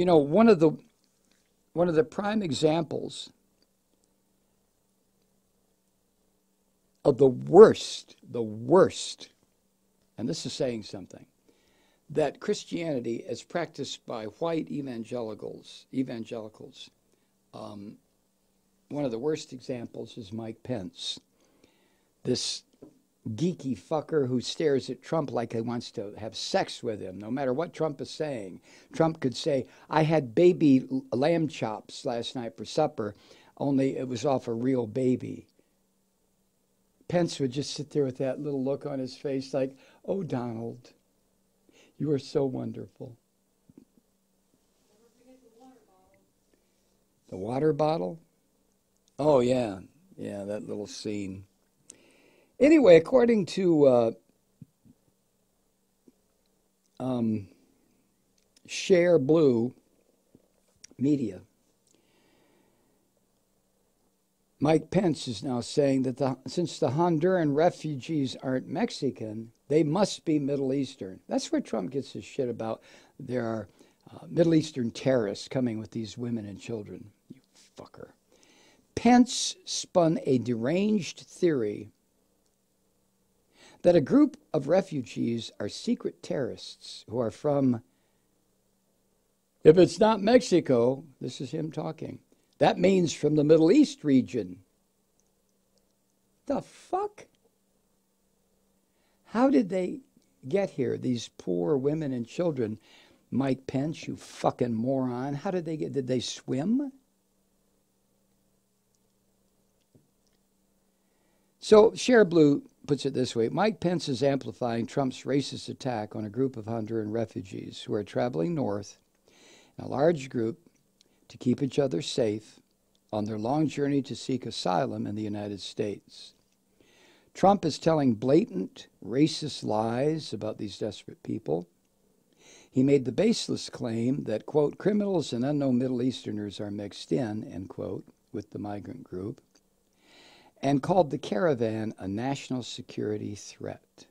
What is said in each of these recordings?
You know, one of the prime examples of the worst, and this is saying something, that Christianity as practiced by white evangelicals, one of the worst examples is Mike Pence, this geeky fucker who stares at Trump like he wants to have sex with him, no matter what Trump is saying. Trump could say, I had baby lamb chops last night for supper, only it was off a real baby. Pence would just sit there with that little look on his face like, oh, Donald, you are so wonderful. The water bottle? Oh, yeah. Yeah, that little scene. Anyway, according to Share Blue Media, Mike Pence is now saying that since the Honduran refugees aren't Mexican, they must be Middle Eastern. That's where Trump gets his shit about. There are Middle Eastern terrorists coming with these women and children. You fucker. Pence spun a deranged theory that a group of refugees are secret terrorists who are from, if it's not Mexico, this is him talking, that means from the Middle East region. The fuck? How did they get here, these poor women and children? Mike Pence, you fucking moron. How did they get, did they swim? So Share Blue puts it this way. Mike Pence is amplifying Trump's racist attack on a group of Honduran refugees who are traveling north in a large group to keep each other safe on their long journey to seek asylum in the United States. Trump is telling blatant racist lies about these desperate people. He made the baseless claim that, quote, criminals and unknown Middle Easterners are mixed in, end quote, with the migrant group, and called the caravan a national security threat.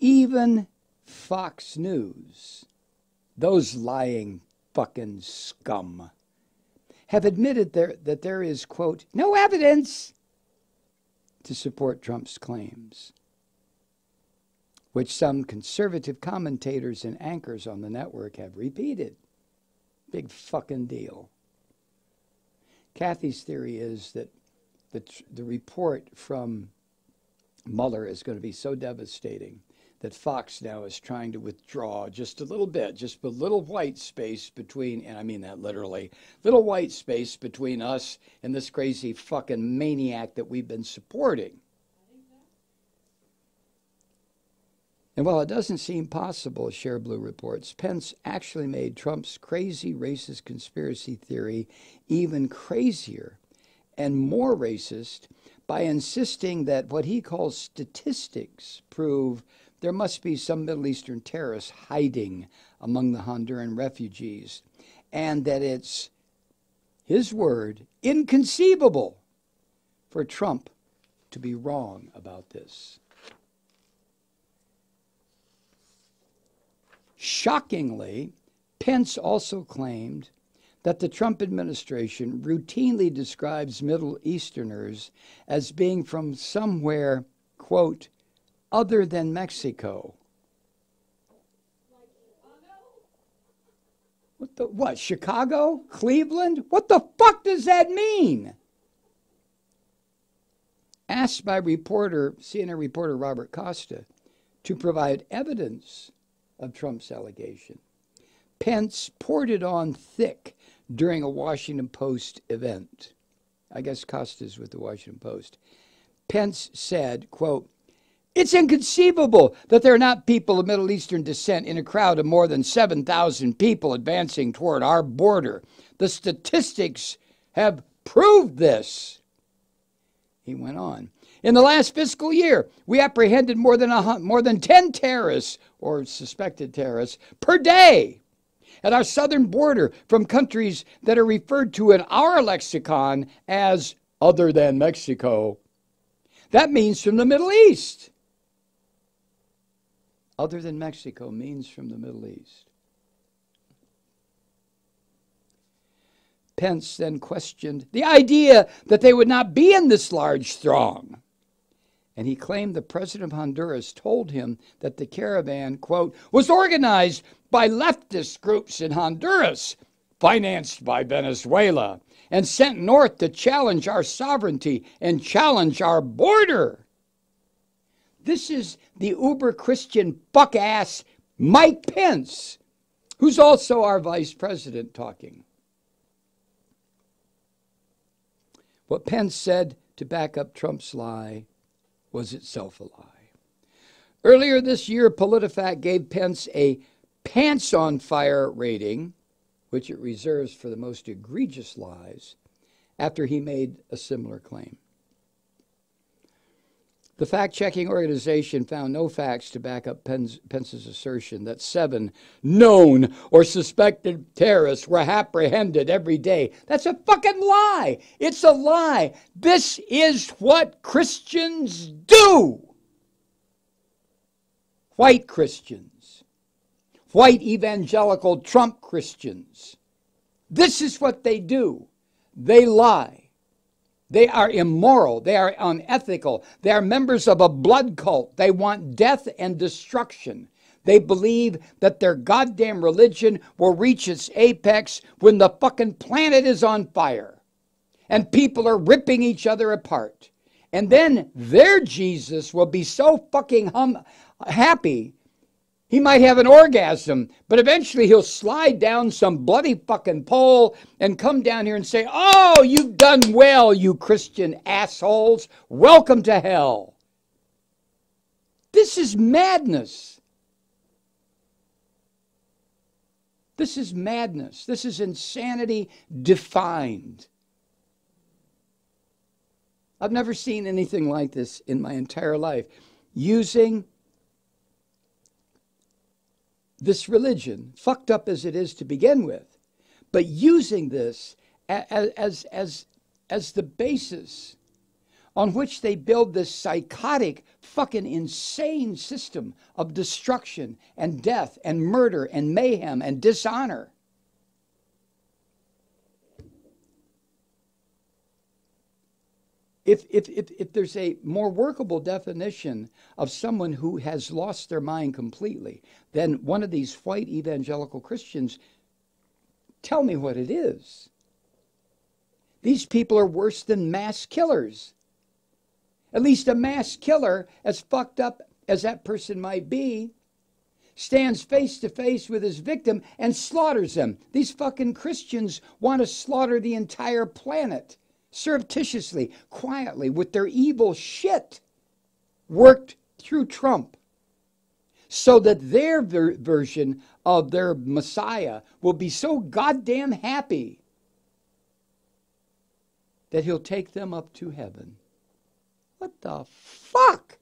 Even Fox News, those lying fucking scum, have admitted that there is, quote, no evidence to support Trump's claims, which some conservative commentators and anchors on the network have repeated. Big fucking deal. Kathy's theory is that the report from Mueller is going to be so devastating that Fox now is trying to withdraw just a little bit, just a little white space between, and I mean that literally, little white space between us and this crazy fucking maniac that we've been supporting. And while it doesn't seem possible, Share Blue reports, Pence actually made Trump's crazy racist conspiracy theory even crazier and more racist by insisting that what he calls statistics prove there must be some Middle Eastern terrorists hiding among the Honduran refugees, and that it's, his word, inconceivable for Trump to be wrong about this. Shockingly, Pence also claimed that the Trump administration routinely describes Middle Easterners as being from somewhere, quote, other than Mexico. What, Chicago? Cleveland? What the fuck does that mean? Asked by CNN reporter Robert Costa to provide evidence of Trump's allegation, Pence poured it on thick during a Washington Post event. I guess Costa's with the Washington Post. Pence said, quote, it's inconceivable that there are not people of Middle Eastern descent in a crowd of more than 7,000 people advancing toward our border. The statistics have proved this. He went on. In the last fiscal year, we apprehended more than 10 terrorists or suspected terrorists per day at our southern border from countries that are referred to in our lexicon as other than Mexico. That means from the Middle East. Other than Mexico means from the Middle East. Pence then questioned the idea that they would not be in this large throng. And he claimed the president of Honduras told him that the caravan, quote, was organized by leftist groups in Honduras, financed by Venezuela, and sent north to challenge our sovereignty and challenge our border. This is the uber-Christian fuck-ass Mike Pence, who's also our vice president, talking. What Pence said to back up Trump's lie was itself a lie. Earlier this year, PolitiFact gave Pence a pants on fire rating, which it reserves for the most egregious lies, after he made a similar claim. The fact-checking organization found no facts to back up Pence's assertion that 7 known or suspected terrorists were apprehended every day. That's a fucking lie. It's a lie. This is what Christians do. White Christians. White evangelical Trump Christians. This is what they do. They lie. They are immoral. They are unethical. They are members of a blood cult. They want death and destruction. They believe that their goddamn religion will reach its apex when the fucking planet is on fire and people are ripping each other apart. And then their Jesus will be so fucking happy, he might have an orgasm, but eventually he'll slide down some bloody fucking pole and come down here and say, "Oh, you've done well, you Christian assholes. Welcome to hell." This is madness. This is madness. This is insanity defined. I've never seen anything like this in my entire life. Using this religion, fucked up as it is to begin with, but using this as the basis on which they build this psychotic, fucking insane system of destruction and death and murder and mayhem and dishonor. If there's a more workable definition of someone who has lost their mind completely than one of these white evangelical Christians, tell me what it is. These people are worse than mass killers. At least a mass killer, as fucked up as that person might be, stands face to face with his victim and slaughters them. These fucking Christians want to slaughter the entire planet. Surreptitiously, quietly, with their evil shit worked through Trump so that their version of their Messiah will be so goddamn happy that he'll take them up to heaven. What the fuck?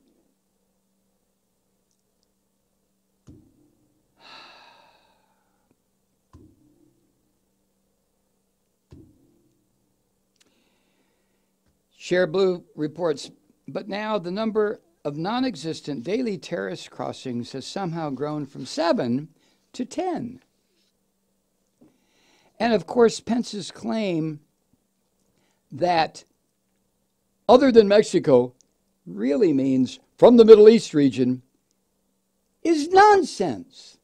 Share Blue reports, but now the number of non-existent daily terrorist crossings has somehow grown from 7 to 10. And of course, Pence's claim that other than Mexico really means from the Middle East region is nonsense.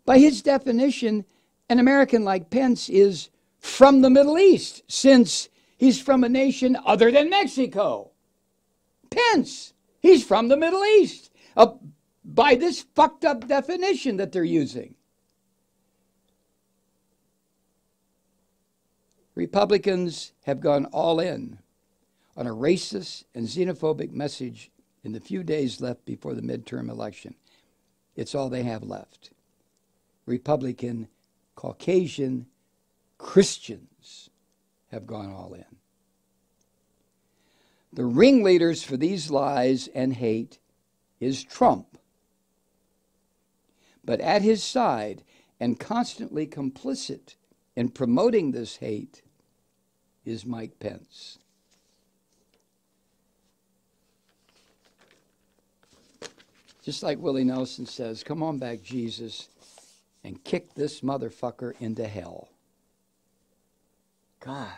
By his definition, an American like Pence is from the Middle East, since he's from a nation other than Mexico. Pence, he's from the Middle East, by this fucked up definition that they're using. Republicans have gone all in on a racist and xenophobic message in the few days left before the midterm election. It's all they have left. Republican, Caucasian Christians have gone all in. The ringleaders for these lies and hate is Trump. But at his side and constantly complicit in promoting this hate is Mike Pence. Just like Willie Nelson says, "Come on back, Jesus, and kick this motherfucker into hell." God.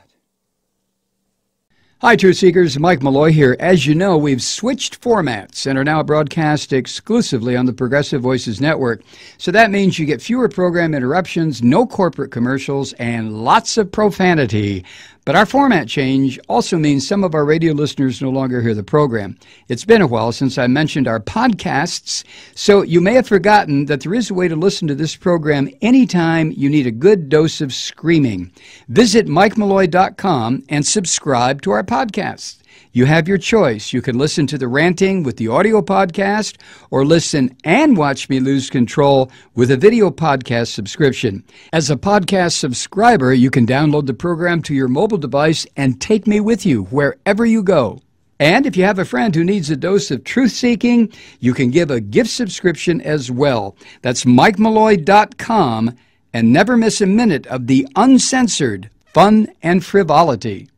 Hi, Truth Seekers. Mike Malloy here. As you know, we've switched formats and are now broadcast exclusively on the Progressive Voices Network. So that means you get fewer program interruptions, no corporate commercials, and lots of profanity. But our format change also means some of our radio listeners no longer hear the program. It's been a while since I mentioned our podcasts, so you may have forgotten that there is a way to listen to this program anytime you need a good dose of screaming. Visit MikeMalloy.com and subscribe to our podcasts. You have your choice. You can listen to the ranting with the audio podcast or listen and watch me lose control with a video podcast subscription. As a podcast subscriber, you can download the program to your mobile device and take me with you wherever you go. And if you have a friend who needs a dose of truth-seeking, you can give a gift subscription as well. That's MikeMalloy.com, and never miss a minute of the uncensored fun and frivolity.